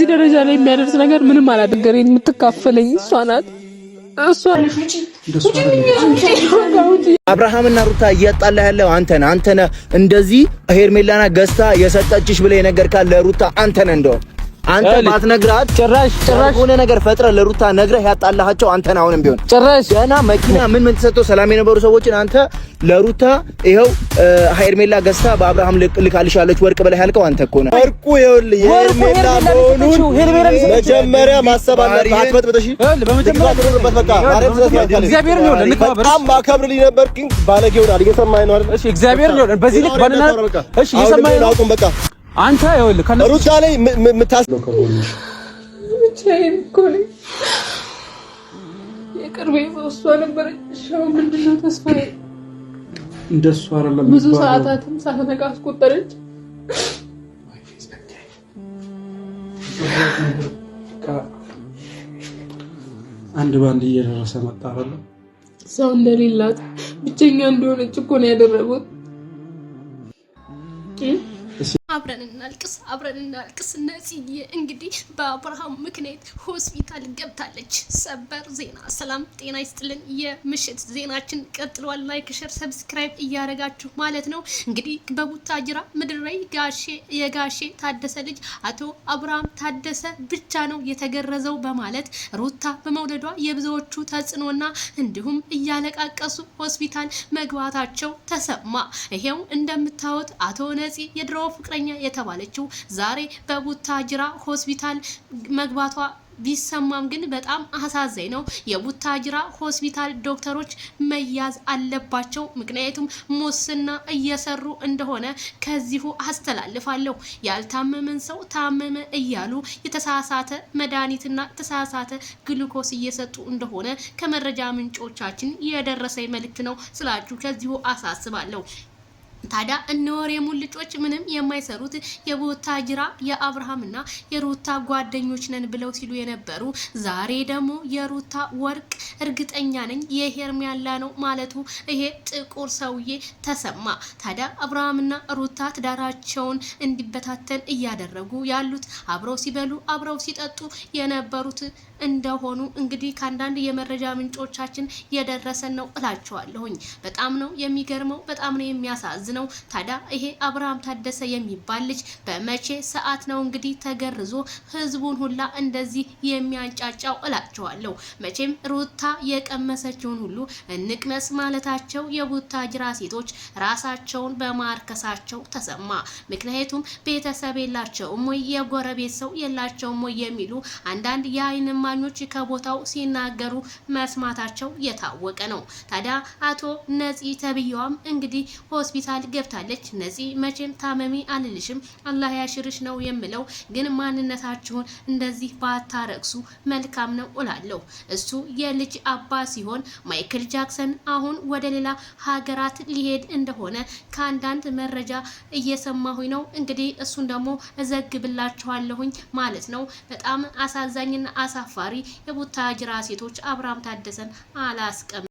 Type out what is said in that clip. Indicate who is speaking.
Speaker 1: እዚህ ደረጃ ላይ የሚያደርስ ነገር ምንም አላደረገኝ። የምትካፈለኝ እሷ ናት።
Speaker 2: አብርሃምና ሩታ እያጣላ ያለው አንተ ነህ። እንደዚህ ሄርሜላና ገዝታ የሰጠችሽ ብለ የነገርካት ለሩታ አንተ ነህ። እንደው አንተ ባትነግራት ጭራሽ ሆነ ነገር ፈጥረ ለሩታ ነግረህ ያጣላሃቸው አንተ ነህ። አሁንም ቢሆን ጭራሽ ገና መኪና ምን ተሰጥቶ ሰላም የነበሩ ሰዎችን አንተ ለሩታ ይሄው ሄርሜላ ገዝታ በአብርሃም ልካልሻለች ወርቅ ብለህ ያልከው አንተ እኮ ነህ። ወርቁ ይኸውልህ የሄርሜላ መሆኑን መጀመሪያ ማሰብ አለብህ። አትበጥበጥሽ በመጀመሪያ ተደረበት በቃ ማረም ስለዚህ እግዚአብሔር ነው ለንከባበር በጣም ማከብርልኝ ነበር ግን ባለጌ ሆናል። እየሰማኸኝ ነው አይደል? እሺ እግዚአብሔር ነው በዚህ ልክ ባልና እሺ እየሰማኸኝ ነው አቁም በቃ አንተ ይኸውልህ ሩታ ላይ የምታስበው ከሆነሽ ብቻዬን እኮ ነኝ። የቅርቤ እሷ ነበረች። ሻው ምንድነው ተስፋዬ እንደሷ አይደለም ብዙ ሰዓታትን ሳትነቃ አስቆጠረች። አንድ ባንድ እየደረሰ መጣ አይደል? ሰው እንደሌላት ብቸኛ እንደሆነች እኮ ነው ያደረጉት።
Speaker 3: አብረን እናልቅስ ነፂዬ እንግዲህ በአብርሃም ምክንያት ሆስፒታል ገብታለች። ሰበር ዜና። ሰላም ጤና ይስጥልን። የምሽት ዜናችን ቀጥሏል። ላይክ ሼር ሰብስክራይብ እያደረጋችሁ ማለት ነው። እንግዲህ በቡታጅራ ምድር ላይ የጋሼ ታደሰ ልጅ አቶ አብርሃም ታደሰ ብቻ ነው የተገረዘው በማለት ሩታ በመውለዷ የብዙዎቹ ተጽዕኖና እንዲሁም እያለቃቀሱ ሆስፒታል መግባታቸው ተሰማ። ይሄው እንደምታዩት አቶ ነፂ የድሮ ፍቅረኛ የተባለችው ዛሬ በቡታጅራ ሆስፒታል መግባቷ ቢሰማም ግን በጣም አሳዛኝ ነው። የቡታጅራ ሆስፒታል ዶክተሮች መያዝ አለባቸው። ምክንያቱም ሙስና እየሰሩ እንደሆነ ከዚሁ አስተላልፋለሁ። ያልታመመን ሰው ታመመ እያሉ የተሳሳተ መድኃኒትና የተሳሳተ ግሉኮስ እየሰጡ እንደሆነ ከመረጃ ምንጮቻችን የደረሰኝ መልእክት ነው ስላችሁ ከዚሁ አሳስባለሁ። ታዲያ እነወሬ ሙልጮች ምንም የማይሰሩት የቡታጅራ የአብርሃምና የሩታ ጓደኞች ነን ብለው ሲሉ የነበሩ ዛሬ ደግሞ የሩታ ወርቅ እርግጠኛ ነኝ የሄርሜላ ነው ማለቱ ይሄ ጥቁር ሰውዬ ተሰማ። ታዲያ አብርሃምና ሩታ ትዳራቸውን እንዲበታተን እያደረጉ ያሉት አብረው ሲበሉ አብረው ሲጠጡ የነበሩት እንደሆኑ እንግዲህ ከአንዳንድ የመረጃ ምንጮቻችን የደረሰን ነው እላቸዋለሁኝ። በጣም ነው የሚገርመው፣ በጣም ነው የሚያሳዝነው። ታዲያ ይሄ አብርሃም ታደሰ የሚባል ልጅ በመቼ ሰዓት ነው እንግዲህ ተገርዞ ህዝቡን ሁላ እንደዚህ የሚያንጫጫው እላቸዋለሁ። መቼም ሩታ የቀመሰችውን ሁሉ እንቅመስ ማለታቸው የቡታጅራ ሴቶች ራሳቸውን በማርከሳቸው ተሰማ። ምክንያቱም ቤተሰብ የላቸውም ወይ የጎረቤት ሰው የላቸውም ወይ የሚሉ አንዳንድ የአይን እማኞች ከቦታው ሲናገሩ መስማታቸው የታወቀ ነው። ታዲያ አቶ ነፂ ተብዬዋም እንግዲህ ሆስፒታል ገብታለች። ነፂ መቼም ታመሚ አልልሽም አላህ ያሽርሽ ነው የምለው፣ ግን ማንነታችሁን እንደዚህ ባታረክሱ መልካም ነው እላለሁ። እሱ የልጅ አባ ሲሆን ማይክል ጃክሰን አሁን ወደ ሌላ ሀገራት ሊሄድ እንደሆነ ከአንዳንድ መረጃ እየሰማሁኝ ነው። እንግዲህ እሱን ደግሞ እዘግብላችኋለሁኝ ማለት ነው። በጣም አሳዛኝና አሳፋሪ የቡታጅራ ሴቶች አብርሃም ታደሰን አላስቀም